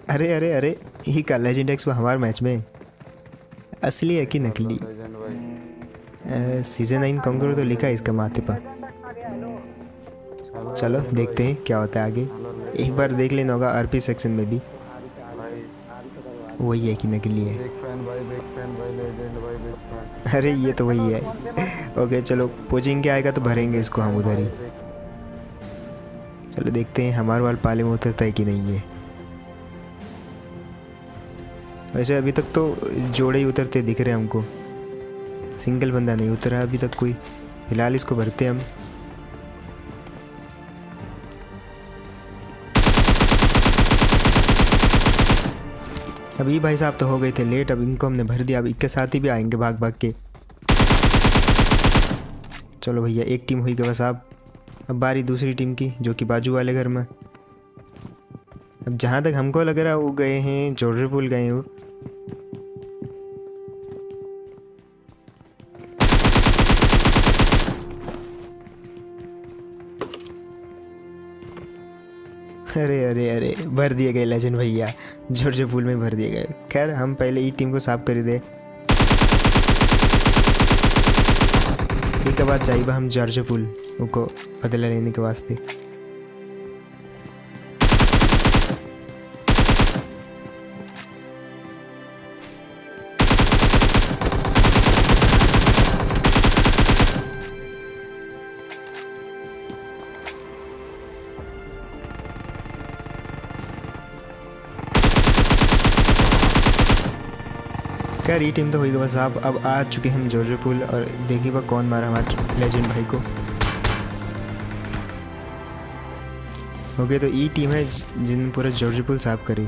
अरे अरे अरे, ही का लेजेंड एक्स हमारे मैच में असली है कि नकली? लेजेंड भाई। सीजन 9 कंकरो तो लिखा है इसका माथे पर। चलो चलो लेजेंड देखते भाई। हैं क्या होता है आगे। चलो लेजेंड एक बार भाई। देख लेना होगा आरपी सेक्शन में भी, भाई वही है कि नकली है। बिग फैन भाई, बिग फैन भाई, लेजेंड भाई, बिग फैन। अरे ये तो वही है। ओके चलो, कोचिंग के आएगा तो भाई भरेंगे बिग इसको हम फैन उधर ही। भाई, बिग। चलो देखते हैं हमारे वाल पाले में उतरता है कि नहीं है। वैसे अभी तक तो जोड़े ही उतरते दिख रहे हैं हमको, सिंगल बंदा नहीं उतरा अभी तक कोई। फिलहाल इसको भरते हैं हम। अभी भाई साहब तो हो गए थे लेट, अब इनको हमने भर दिया, अब इनके साथ ही भी आएंगे भाग भाग के। चलो भैया एक टीम हुई के बस। अब बारी दूसरी टीम की, जो कि बाजू वाले घर में। अब जहाँ तक हमको लग रहा है वो गए हैं जॉर्ज पुल गए हैं वो। अरे अरे अरे, भर दिए गए लेजेंड भैया, जॉर्ज पुल में भर दिए गए। खैर हम पहले ही टीम को साफ कर दे। एक बात चाहिए हम जॉर्ज पुल को बदला लेने के वास्ते। खैर ये टीम तो होगी बस। आप अब आ चुके हम जॉर्ज पुल, और देखिए वह कौन मारा हमारे लेजेंड भाई को। ओके तो ई टीम है जिन पूरा जॉर्ज पुल साफ करी।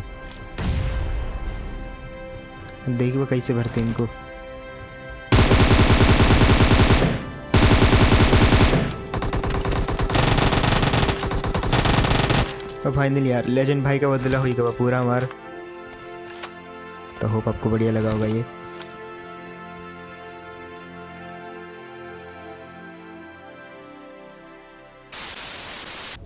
देखिए वो कैसे भरते हैं इनको। और फाइनली यार लेजेंड भाई का बदला हुई का पूरा हमारा। तो होप आपको बढ़िया लगा होगा ये।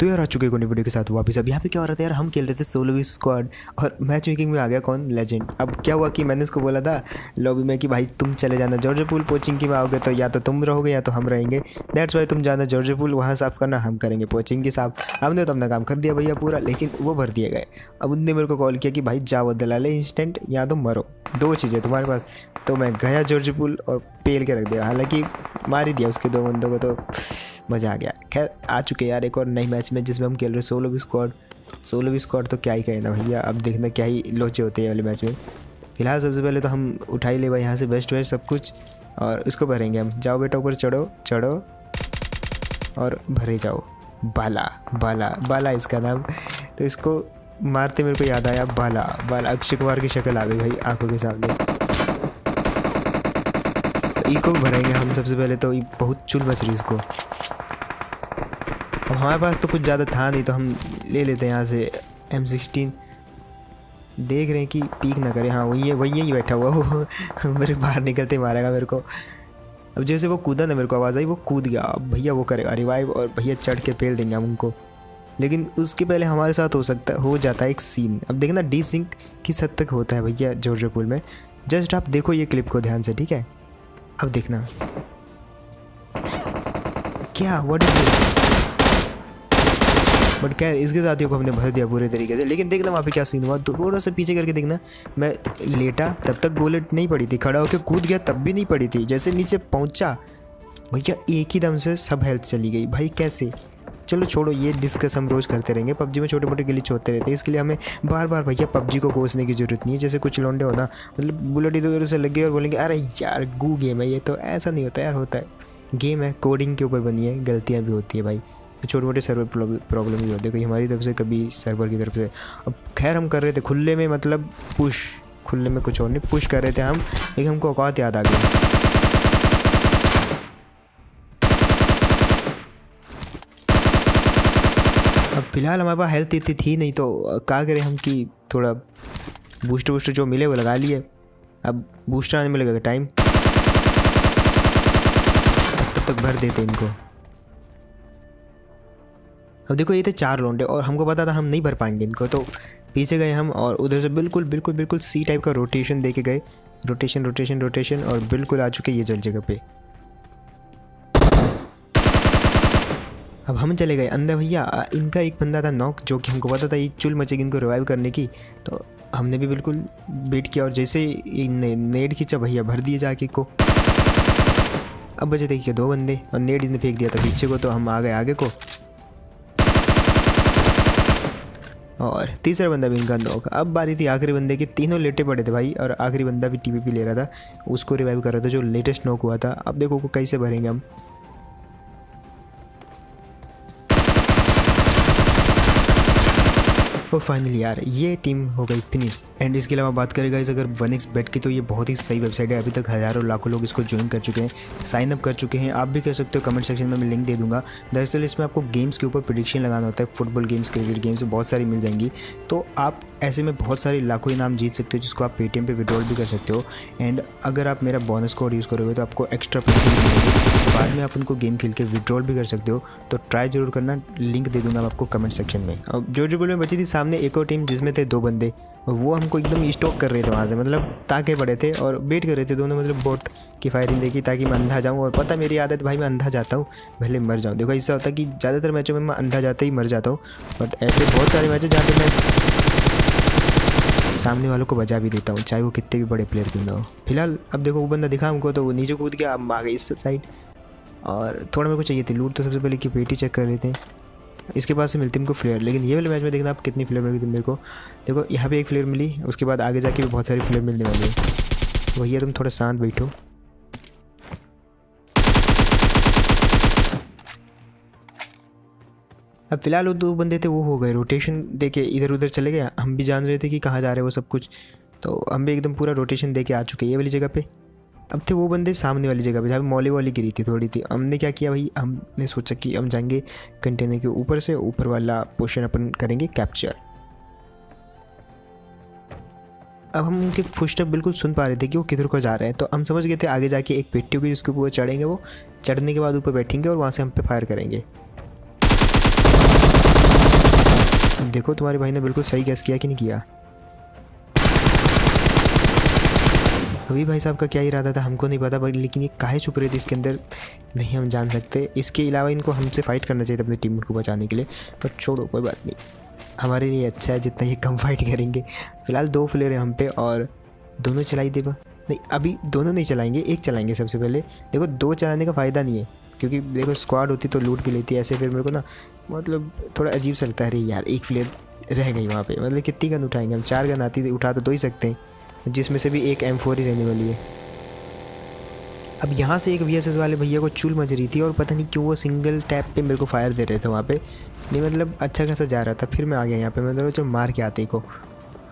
तो यार आ चुके हैं वीडियो के साथ वापस। अब यहाँ पे क्या हो रहा था यार, हम खेल रहे थे सोलो स्क्वाड और मैच मेकिंग में आ गया कौन, लेजेंड। अब क्या हुआ कि मैंने उसको बोला था लॉबी में कि भाई तुम चले जाना जॉर्ज पुल, पोचिंग की में आओगे तो या तो तुम रहोगे या तो हम रहेंगे। दैट्स वाई तुम जाना जॉर्ज पुल, वहाँ साफ़ करना, हम करेंगे पोचिंग की साफ। हमने तो अपना काम कर दिया भैया पूरा, लेकिन वो भर दिए गए। अब उनने मेरे को कॉल किया कि भाई जाओ दला ले इंस्टेंट, या तो मरो, दो चीज़ें तुम्हारे पास। तो मैं गया जॉर्ज पुल और पेल के रख दिया, हालांकि मार ही दिया उसके दो बंदों को, तो मज़ा आ गया। खैर आ चुके यार एक और नई मैच में जिसमें हम खेल रहे हैं सोलो स्क्वाड। सोलो स्क्वाड तो क्या ही कहना भैया, अब देखना क्या ही लोचे होते हैं वाले मैच में। फिलहाल सबसे पहले तो हम उठा ही ले भाई यहाँ से बेस्ट वेस्ट सब कुछ, और उसको भरेंगे हम। जाओ बेटा ऊपर चढ़ो चढ़ो और भरे जाओ। बाला बाला बाला इसका नाम। तो इसको मारते मेरे को याद आया बाला बाला, अक्षय कुमार की शक्ल आ गई भाई आंखों के सामने। इको भरेंगे हम सबसे पहले, तो बहुत चुल बच रही इसको। अब हमारे पास तो कुछ ज़्यादा था नहीं, तो हम ले लेते हैं यहाँ से M16। देख रहे हैं कि पीक ना करे। हाँ वही है, वही यही बैठा हुआ वो मेरे बाहर निकलते मारेगा मेरे को। अब जैसे वो कूदा ना, मेरे को आवाज़ आई वो कूद गया। अब भैया वो करेगा रिवाइव और भैया चढ़ के पेल देंगे हम उनको। लेकिन उसके पहले हमारे साथ हो जाता है एक सीन। अब देखना डी सिंक किस हद तक होता है भैया जॉर्ज पुल में। जस्ट आप देखो ये क्लिप को ध्यान से, ठीक है? अब देखना क्या व्हाट इज दिस। बट क्या इसके साथियों को हमने भर दिया पूरे तरीके से। लेकिन देखना वहाँ पे क्या सीन हुआ, थोड़ा सा पीछे करके देखना। मैं लेटा तब तक बुलेट नहीं पड़ी थी, खड़ा होकर कूद गया तब भी नहीं पड़ी थी। जैसे नीचे पहुँचा भैया एक ही दम से सब हेल्थ चली गई भाई, कैसे? चलो छोड़ो, ये डिस्कस हम रोज़ करते रहेंगे। पबजी में छोटे मोटे ग्लिच होते रहते हैं, इसके लिए हमें बार बार भैया पबजी को कोसने की ज़रूरत नहीं है। जैसे कुछ लौंडे हो ना, मतलब बुलेट इधर उधर से लगे और बोलेंगे अरे यार गू गेम है ये, तो ऐसा नहीं होता यार, होता है गेम है, कोडिंग के ऊपर बनी है, गलतियाँ भी होती है भाई, छोटे मोटे सर्वर प्रॉब्लम भी होती है, कभी हमारी तरफ से कभी सर्वर की तरफ से। अब खैर हम कर रहे थे खुले में, मतलब पुश, खुले में कुछ और नहीं, पुश कर रहे थे हम, लेकिन हमको औकात याद आ गई। अब फिलहाल हमारे पास हेल्थ इतनी थी नहीं, तो क्या करें हम कि थोड़ा बूस्टर वूस्टर जो मिले वो लगा लिए। अब बूस्टर आने में लगेगा टाइम, तब तक भर देते इनको। अब देखो ये थे 4 लौंडे और हमको पता था हम नहीं भर पाएंगे इनको, तो पीछे गए हम और उधर से बिल्कुल बिल्कुल बिल्कुल सी टाइप का रोटेशन दे के गए, रोटेशन रोटेशन रोटेशन, और बिल्कुल आ चुके ये जल जगह पे। अब हम चले गए अंदर भैया। इनका एक बंदा था नॉक, जो कि हमको पता था ये चुल मचेगी इनको रिवाइव करने की, तो हमने भी बिल्कुल वेट किया और जैसे नेड खींचा भैया भर दिए जाके को। अब बचे देखिए 2 बंदे और नेड इन्हें फेंक दिया था पीछे को, तो हम आ गए आगे को और तीसरा बंदा भी इनका नॉक। अब बारी थी आखिरी बंदे की, तीनों लेटे पड़े थे भाई और आखिरी बंदा भी टीपीपी ले रहा था, उसको रिवाइव कर रहा था जो लेटेस्ट नॉक हुआ था। अब देखो को कैसे भरेंगे हम। और फाइनली यार ये टीम हो गई फिनिश। एंड इसके अलावा बात करें गाइस अगर 1x Bet की, तो ये बहुत ही सही वेबसाइट है। अभी तक हज़ारों लाखों लोग इसको ज्वाइन कर चुके हैं, साइन अप कर चुके हैं। आप भी कर सकते हो, कमेंट सेक्शन में मैं लिंक दे दूंगा। दरअसल इसमें आपको गेम्स के ऊपर प्रेडिक्शन लगाना होता है, फुटबॉल गेम्स, क्रिकेट गेम्स, बहुत सारी मिल जाएंगी। तो आप ऐसे में बहुत सारे लाखों इनाम जीत सकते हो, जिसको आप पेटीएम पे विड्रॉल भी कर सकते हो। एंड अगर आप मेरा बोनस कोड यूज़ करोगे तो आपको एक्स्ट्रा पैसे मिलेंगे, बाद में आप उनको गेम खेल के विड्रॉल भी कर सकते हो। तो ट्राई जरूर करना, लिंक दे दूंगा आपको कमेंट सेक्शन में। और जो में बची थी सामने एक और टीम जिसमें थे 2 बंदे, और वो हमको एकदम स्टॉक कर रहे थे वहाँ से, मतलब ताके पड़े थे और वेट कर रहे थे दोनों, मतलब बोट की फायरिंग देखी ताकि मैं अंधा जाऊँ। और पता मेरी आदत भाई, मैं अंधा जाता हूँ भले मर जाऊँ। देखो ऐसा होता है कि ज़्यादातर मैचों में मैं अंधा जाते ही मर जाता हूँ, बट ऐसे बहुत सारे मैच जहाँ पर मैं सामने वालों को बचा भी देता हूँ, चाहे वो कितने भी बड़े प्लेयर क्यों ना हो। फिलहाल अब देखो वो बंदा दिखा हमको, तो वो नीचे कूद गया, अब आ गए इस साइड और थोड़ा मेरे को चाहिए थी लूट। तो सबसे पहले की पेटी चेक कर लेते हैं, इसके पास से मिलती है हमको फ्लेयर। लेकिन ये वाले मैच में देखना आप कितनी फ्लेयर मिलती है मेरे को। देखो यहाँ पे एक फ्लेयर मिली, उसके बाद आगे जाके भी बहुत सारी फ्लेयर मिलने वाली है। भैया तुम थोड़ा शांत बैठो। अब फिलहाल वो 2 बंदे थे वो हो गए रोटेशन दे के इधर उधर चले गए। हम भी जान रहे थे कि कहाँ जा रहे हैं वो सब कुछ, तो हम भी एकदम पूरा रोटेशन दे के आ चुके ये वाली जगह पे। अब थे वो बंदे सामने वाली जगह पे जहाँ पे मॉली वॉली गिरी थी थोड़ी थी। हमने क्या किया भाई, हमने सोचा कि हम जाएंगे कंटेनर के ऊपर से, ऊपर वाला पोर्शन अपन करेंगे कैप्चर। अब हम उनके फुटस्टेप बिल्कुल सुन पा रहे थे कि वो किधर को जा रहे हैं, तो हम समझ गए थे आगे जाके एक पेटी होगी जिसके ऊपर वो चढ़ेंगे, वो चढ़ने के बाद ऊपर बैठेंगे और वहाँ से हम पे फायर करेंगे। देखो तुम्हारे भाई ने बिल्कुल सही गैस किया कि नहीं किया। अभी भाई साहब का क्या इरादा था हमको नहीं पता, लेकिन ये काहे छुप रहे थे इसके अंदर नहीं हम जान सकते। इसके अलावा इनको हमसे फाइट करना चाहिए था अपनी टीम को बचाने के लिए, पर छोड़ो कोई बात नहीं, हमारे लिए अच्छा है जितना ये कम फाइट करेंगे। फिलहाल 2 फ्लेयर हैं हम पे और दोनों चलाई देगा। नहीं अभी दोनों नहीं चलाएंगे, एक चलाएंगे सबसे पहले। देखो 2 चलाने का फ़ायदा नहीं है, क्योंकि देखो स्क्वाड होती तो लूट भी लेती है, ऐसे फिर मेरे को ना मतलब थोड़ा अजीब सा लगता है। अरे यार एक फ्लेयर रह गई वहाँ पे, मतलब कितनी गन उठाएंगे हम, 4 गन आती उठा तो 2 ही सकते हैं, जिसमें से भी एक M4 ही रहने वाली है। अब यहाँ से एक VSS वाले भैया को चुल मच रही थी और पता नहीं क्यों वो सिंगल टैप पे मेरे को फायर दे रहे थे वहाँ पे। नहीं मतलब अच्छा खासा जा रहा था, फिर मैं आ गया यहाँ पे, मतलब चलो मार के आते को।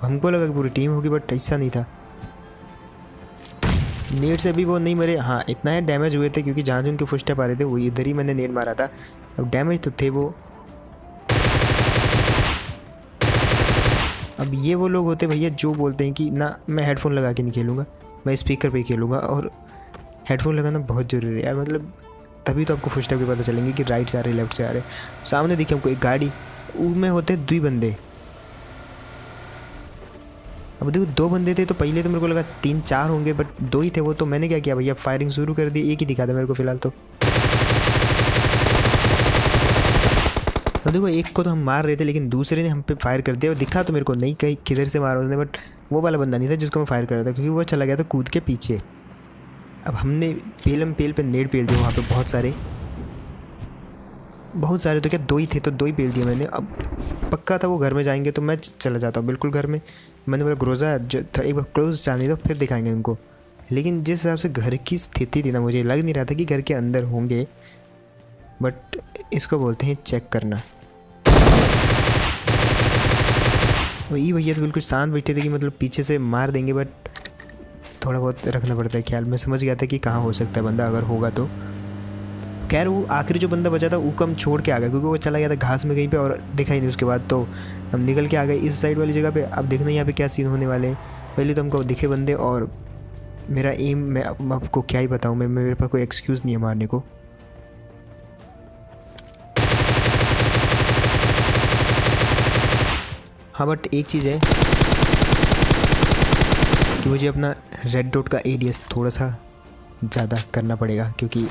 हमको लगा कि पूरी टीम होगी, बट ऐसा नहीं था। नेट से भी वो नहीं मरे, हाँ इतना है डैमेज हुए थे, क्योंकि जहाँ से उनके फुटस्टेप आ रहे थे वो इधर ही मैंने नेट मारा था। अब डैमेज तो थे वो। अब ये वो लोग होते भैया जो बोलते हैं कि ना मैं हेडफोन लगा के नहीं खेलूँगा, मैं स्पीकर पे खेलूँगा। और हेडफोन लगाना बहुत ज़रूरी है यार, मतलब तभी तो आपको फुटस्टेप के पता चलेंगे कि राइट से आ रहे लेफ्ट से आ रहे। सामने देखिए हमको एक गाड़ी, उसमें होते 2 बंदे। अब देखो 2 बंदे थे, तो पहले तो मेरे को लगा 3-4 होंगे, बट 2 ही थे वो। तो मैंने क्या किया भैया, फायरिंग शुरू कर दी। एक ही दिखा था मेरे को फिलहाल तो। अब देखो एक को तो हम मार रहे थे, लेकिन दूसरे ने हम पे फायर कर दिया। और दिखा तो मेरे को नहीं कहीं किधर से मारा उसने, बट वो वाला बंदा नहीं था जिसको मैं फायर कर रहा था, क्योंकि वो चला गया था कूद के पीछे। अब हमने पेलम पेल पे नेट पेल दिए वहाँ पे बहुत सारे। तो क्या 2 ही थे, तो 2 ही पेल दिए मैंने। अब पक्का था वो घर में जाएंगे, तो मैं चला जाता हूँ बिल्कुल घर में। मैंने बोला ग्रोजा एक बार क्लोज जाने दो, फिर दिखाएंगे उनको। लेकिन जिस हिसाब से घर की स्थिति थी ना, मुझे लग नहीं रहा था कि घर के अंदर होंगे, बट इसको बोलते हैं चेक करना। वही भैया तो बिल्कुल शांत बैठे थे कि मतलब पीछे से मार देंगे, बट थोड़ा बहुत रखना पड़ता है ख्याल। मैं समझ गया था कि कहाँ हो सकता है बंदा अगर होगा तो। खैर वो आखिरी जो बंदा बचा था वो कम छोड़ के आ गया, क्योंकि वो चला गया था घास में कहीं पे और दिखा ही नहीं उसके बाद। तो हम निकल के आ गए इस साइड वाली जगह पे। अब देखना यहाँ पे क्या सीन होने वाले हैं। पहले तो हमको दिखे बंदे, और मेरा एम मैं आपको क्या ही बताऊँ, मेरे पास कोई एक्सक्यूज़ नहीं है मारने को। हाँ बट एक चीज़ है कि मुझे अपना रेड डॉट का एडीएस थोड़ा सा ज़्यादा करना पड़ेगा, क्योंकि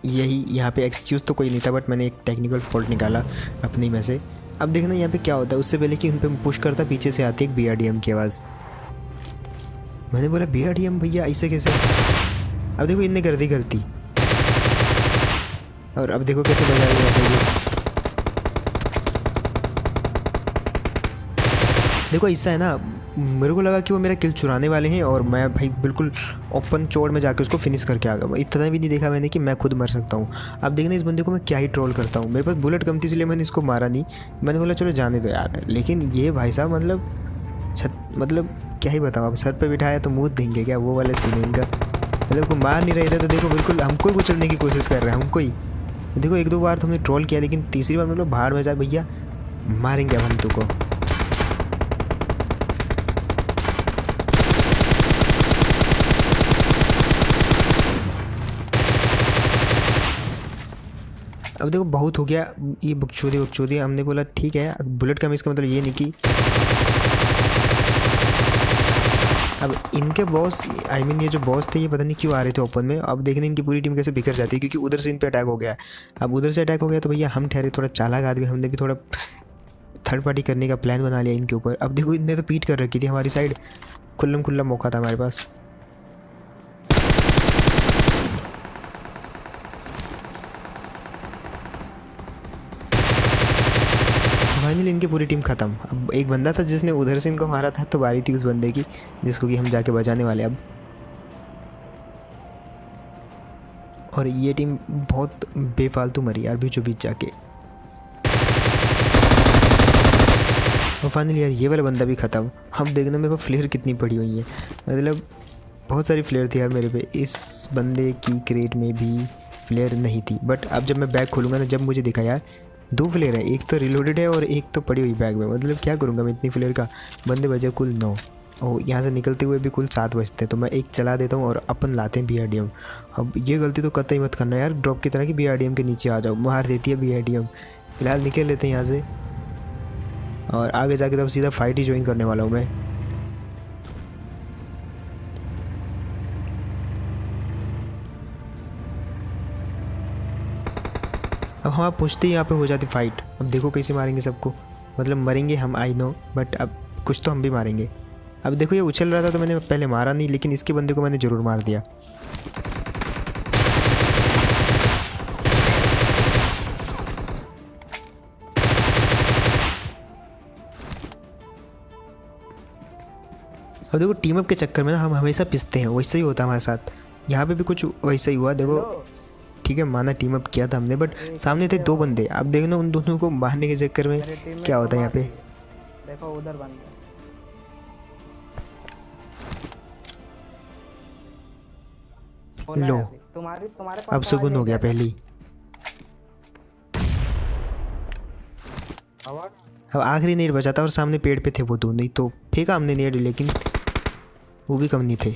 यही यहाँ पे एक्सक्यूज़ तो कोई नहीं था, बट मैंने एक टेक्निकल फॉल्ट निकाला अपने में से। अब देखना यहाँ पे क्या होता है। उससे पहले कि उन पे पुश करता, पीछे से आती एक BRDM की आवाज़। मैंने बोला BRDM भैया ऐसे कैसे? अब देखो इनने कर दी गलती, और अब देखो कैसे बजा रही है ये। देखो ऐसा है ना, मेरे को लगा कि वो मेरा किल चुराने वाले हैं, और मैं भाई बिल्कुल ओपन चौड़ में जाके उसको फिनिश करके आ गया। इतना भी नहीं देखा मैंने कि मैं खुद मर सकता हूँ। अब देखना इस बंदे को मैं क्या ही ट्रोल करता हूँ। मेरे पास बुलेट कम थी इसलिए मैंने इसको मारा नहीं। मैंने बोला चलो जाने दो यार, लेकिन ये भाई साहब मतलब क्या ही बताऊँ। अब सर पे बिठाया तो मुँह देंगे क्या, वो वाला सीन इनका। मतलब को मार नहीं रहे थे तो देखो बिल्कुल हमको ही कुचलने की कोशिश कर रहे हैं, हमको ही। देखो एक दो बार तो हमने ट्रोल किया, लेकिन तीसरी बार मतलब भाड़ में जाए भैया, मारेंगे अब हम तुमको। अब देखो बहुत हो गया ये बकचोदी। हमने बोला ठीक है, बुलेट कम, इसका मतलब ये नहीं कि अब इनके बॉस ये जो बॉस थे ये पता नहीं क्यों आ रहे थे ओपन में। अब देखने इनकी पूरी टीम कैसे बिखर जाती है, क्योंकि उधर से इन पे अटैक हो गया। अब उधर से अटैक हो गया तो भैया हम ठहरे थोड़ा चालाक आदमी, हमने भी थोड़ा थर्ड पार्टी करने का प्लान बना लिया इनके ऊपर। अब देखो इनने तो पीट कर रखी थी हमारी साइड, खुल्लम मौका था हमारे पास। फाइनली इनकी पूरी टीम ख़त्म। अब एक बंदा था जिसने उधर से इनको मारा था, तो बारी थी उस बंदे की जिसको कि हम जाके बचाने वाले अब। और ये टीम बहुत बेफालतू मरी यार बीचों बीच जाके। और फाइनली यार ये वाला बंदा भी ख़त्म। हम देखना मेरे पास फ्लेयर कितनी पड़ी हुई है, मतलब बहुत सारी फ्लेयर थी यार मेरे पे। इस बंदे की क्रेट में भी फ्लेयर नहीं थी, बट अब जब मैं बैग खोलूँगा ना, जब मुझे दिखा यार 2 फ्लेयर है, एक तो रिलोडेड है और एक तो पड़ी हुई बैग में। मतलब क्या करूँगा मैं इतनी फ्लेयर का। बंदे बजे कुल 9, और यहाँ से निकलते हुए भी कुल 7 बजते हैं, तो मैं एक चला देता हूँ और अपन लाते हैं BRDM। अब ये गलती तो कतई मत करना यार, ड्रॉप की तरह कि BRDM के नीचे आ जाओ, मार देती है BRDM। फिलहाल निकल लेते हैं यहाँ से, और आगे जाके तो अब सीधा फाइट ही ज्वाइन करने वाला हूँ मैं। अब हमारा पूछते ही यहाँ पे हो जाती फाइट। अब देखो कैसे मारेंगे सबको, मतलब मरेंगे हम, आई नो, बट अब कुछ तो हम भी मारेंगे। अब देखो ये उछल रहा था तो मैंने पहले मारा नहीं, लेकिन इसके बंदे को मैंने ज़रूर मार दिया। अब देखो टीम अप के चक्कर में ना हम हमेशा पिसते हैं, वैसा ही होता है हमारे साथ। यहाँ पे भी कुछ वैसा ही हुआ। देखो ठीक है, माना टीम अप किया था हमने, बट सामने थे 2 बंदे। अब देखना उन दोनों को मारने के चक्कर में क्या होता है यहाँ पे। देखो उधर बन गया। लो तुम्हारे अब सुगुन हो गया पहली। अब आखिरी नेट बचा था और सामने पेड़ पे थे वो दोनों ही, तो फेंका हमने नेट, लेकिन वो भी कम नहीं थे।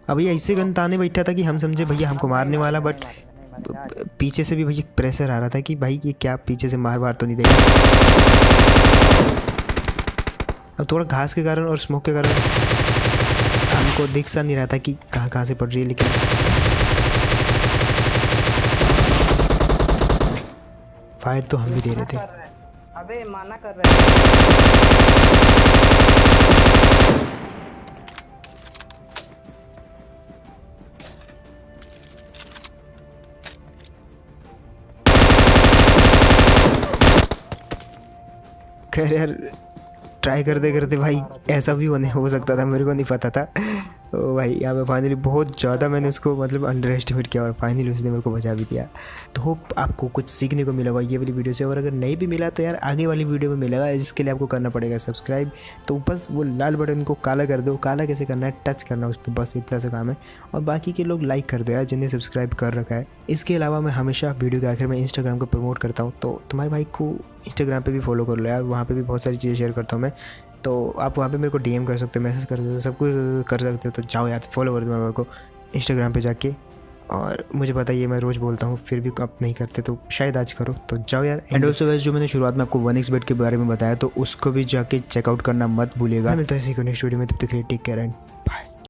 अब ये ऐसे गन ताने बैठा था कि हम समझे भैया हमको मारने वाला, बट पीछे से भी भैया प्रेशर आ रहा था कि भाई ये क्या पीछे से मार तो नहीं देगा। अब थोड़ा घास के कारण और स्मोक के कारण हमको दिख सा नहीं रहा था कि कहाँ से पड़ रही है, लेकिन फायर तो हम भी दे रहे थे। अबे माना कर रहे हैं। खैर यार ट्राई करते भाई ऐसा भी हो सकता था, मेरे को नहीं पता था। ओ भाई यहाँ पे फाइनली बहुत ज़्यादा मैंने उसको मतलब अंडर एस्टिमेट किया, और फाइनली उसने मेरे को बचा भी दिया। तो होप आपको कुछ सीखने को मिला होगा ये वाली वीडियो से, और अगर नहीं भी मिला तो यार आगे वाली वीडियो में मिलेगा, जिसके लिए आपको करना पड़ेगा सब्सक्राइब। तो बस वो लाल बटन को काला कर दो। काला कैसे करना है, टच करना उस पर, बस इतना सा काम है। और बाकी के लोग लाइक कर दो यार जिन्हें सब्सक्राइब कर रखा है। इसके अलावा मैं हमेशा वीडियो के आखिर में इंस्टाग्राम को प्रमोट करता हूँ, तो तुम्हारे भाई को इंस्टाग्राम पर भी फॉलो कर लो यार, वहाँ पर भी बहुत सारी चीज़ें शेयर करता हूँ मैं। तो आप वहाँ पे मेरे को DM कर सकते हो, मैसेज कर सकते हो, सब कुछ कर सकते हो। तो जाओ यार फॉलो कर दो मेरे को इंस्टाग्राम पे जाके। और मुझे पता है ये मैं रोज़ बोलता हूँ, फिर भी आप नहीं करते, तो शायद आज करो, तो जाओ यार। एंड ऑल्सो गाइस, जो मैंने शुरुआत में आपको 1x बेट के बारे में बताया, तो उसको भी जाके चेकआउट करना मत भूलिएगा। मिलता है इसी को नेक्स्ट वीडियो में, तब तक के लिए टेक केयर एंड